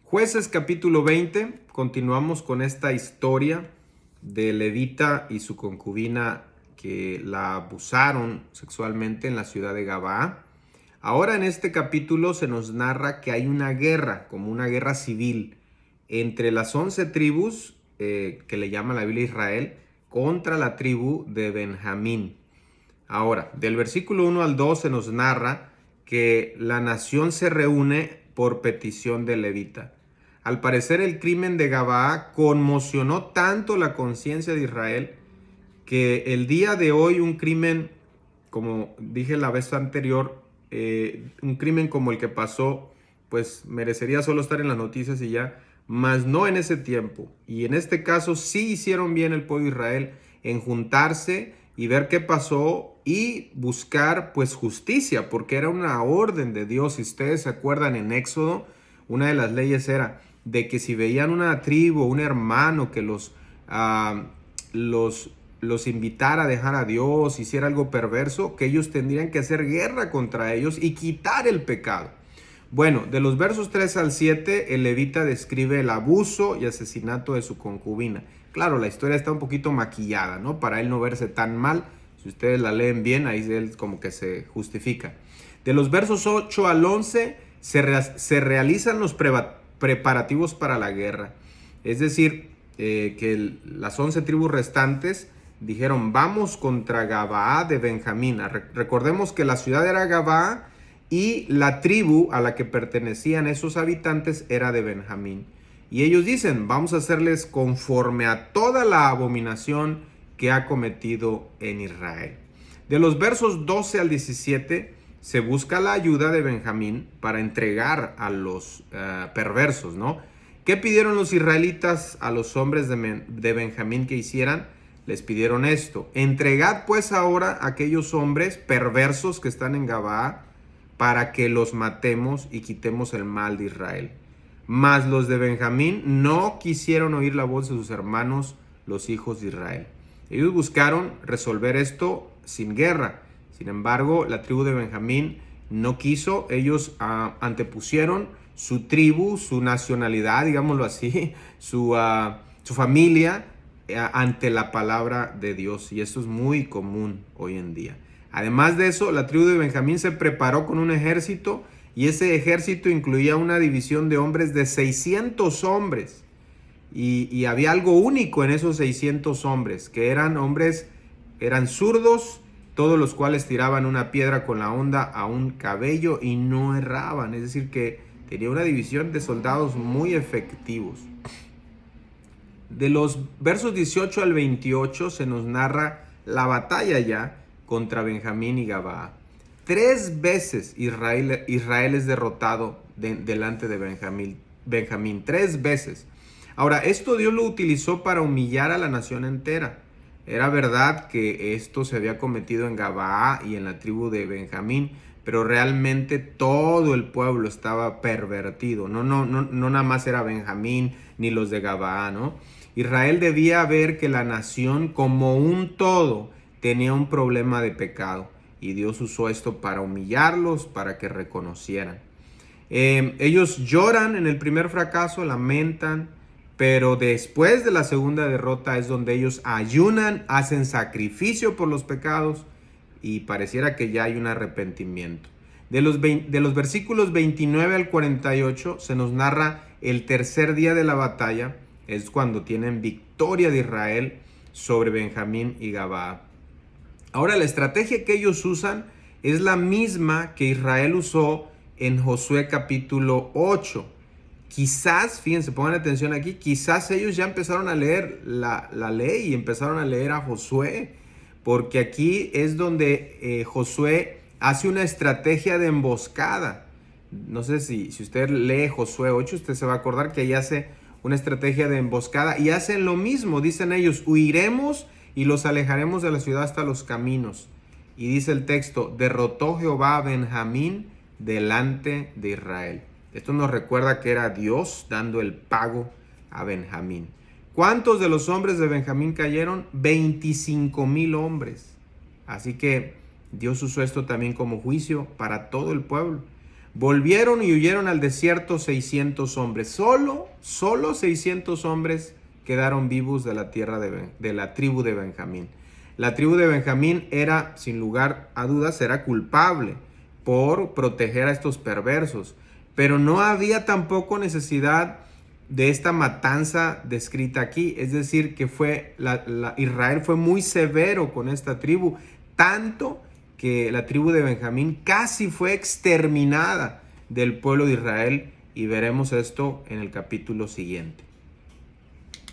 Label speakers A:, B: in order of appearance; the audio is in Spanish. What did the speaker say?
A: Jueces capítulo 20, continuamos con esta historia de Levita y su concubina que la abusaron sexualmente en la ciudad de Gabaa. Ahora en este capítulo se nos narra que hay una guerra, como una guerra civil, entre las 11 tribus que le llama la Biblia Israel, contra la tribu de Benjamín. Ahora, del versículo 1 al 2 se nos narra que la nación se reúne por petición de Levita. Al parecer el crimen de Gabaa conmocionó tanto la conciencia de Israel que el día de hoy un crimen, como dije la vez anterior, un crimen como el que pasó, pues merecería solo estar en las noticias y ya, mas no en ese tiempo. Y en este caso sí hicieron bien el pueblo de Israel en juntarse y ver qué pasó y buscar pues justicia, porque era una orden de Dios. Si ustedes se acuerdan, en Éxodo, una de las leyes era de que si veían una tribu o un hermano que los invitara a dejar a Dios, hiciera algo perverso, que ellos tendrían que hacer guerra contra ellos y quitar el pecado. Bueno, de los versos 3 al 7, el levita describe el abuso y asesinato de su concubina. Claro, la historia está un poquito maquillada, ¿no? Para él no verse tan mal. Si ustedes la leen bien, ahí él como que se justifica. De los versos 8 al 11, se realizan los preparativos para la guerra. Es decir, que las 11 tribus restantes dijeron, vamos contra Gabaa de Benjamín. Recordemos que la ciudad era Gabaa y la tribu a la que pertenecían esos habitantes era de Benjamín. Y ellos dicen, vamos a hacerles conforme a toda la abominación que ha cometido en Israel. De los versos 12 al 17 se busca la ayuda de Benjamín para entregar a los perversos, ¿no? ¿Qué pidieron los israelitas a los hombres de Benjamín que hicieran? Les pidieron esto: entregad pues ahora a aquellos hombres perversos que están en Gabaa para que los matemos y quitemos el mal de Israel. Mas los de Benjamín no quisieron oír la voz de sus hermanos, los hijos de Israel. Ellos buscaron resolver esto sin guerra. Sin embargo, la tribu de Benjamín no quiso. Ellos antepusieron su tribu, su nacionalidad, digámoslo así, su familia ante la palabra de Dios. Y esto es muy común hoy en día. Además de eso, la tribu de Benjamín se preparó con un ejército, y ese ejército incluía una división de hombres de 600 hombres. Y había algo único en esos 600 hombres, que eran zurdos, todos los cuales tiraban una piedra con la honda a un cabello y no erraban. Es decir, que tenía una división de soldados muy efectivos. De los versos 18 al 28 se nos narra la batalla ya contra Benjamín y Gabaa. 3 veces Israel es derrotado delante de Benjamín. 3 veces. Ahora, esto Dios lo utilizó para humillar a la nación entera. Era verdad que esto se había cometido en Gabaa y en la tribu de Benjamín, pero realmente todo el pueblo estaba pervertido. No nada más era Benjamín ni los de Gabaa, ¿no? Israel debía ver que la nación como un todo tenía un problema de pecado, y Dios usó esto para humillarlos, para que reconocieran. Ellos lloran en el primer fracaso, lamentan, pero después de la segunda derrota es donde ellos ayunan, hacen sacrificio por los pecados y pareciera que ya hay un arrepentimiento. De los versículos 29 al 48 se nos narra el tercer día de la batalla. Es cuando tienen victoria de Israel sobre Benjamín y Gabaa. Ahora, la estrategia que ellos usan es la misma que Israel usó en Josué capítulo 8. Quizás, fíjense, pongan atención aquí, quizás ellos ya empezaron a leer la ley y empezaron a leer a Josué, porque aquí es donde Josué hace una estrategia de emboscada. No sé si usted lee Josué 8, usted se va a acordar que ahí hace una estrategia de emboscada y hacen lo mismo. Dicen ellos, huiremos y los alejaremos de la ciudad hasta los caminos. Y dice el texto, derrotó Jehová a Benjamín delante de Israel. Esto nos recuerda que era Dios dando el pago a Benjamín. ¿Cuántos de los hombres de Benjamín cayeron? 25,000 hombres. Así que Dios usó esto también como juicio para todo el pueblo. Volvieron y huyeron al desierto 600 hombres. Solo 600 hombres quedaron vivos de la tierra de la tribu de Benjamín. La tribu de Benjamín era, sin lugar a dudas, era culpable por proteger a estos perversos. Pero no había tampoco necesidad de esta matanza descrita aquí. Es decir, que Israel fue muy severo con esta tribu, tanto que la tribu de Benjamín casi fue exterminada del pueblo de Israel, y veremos esto en el capítulo siguiente.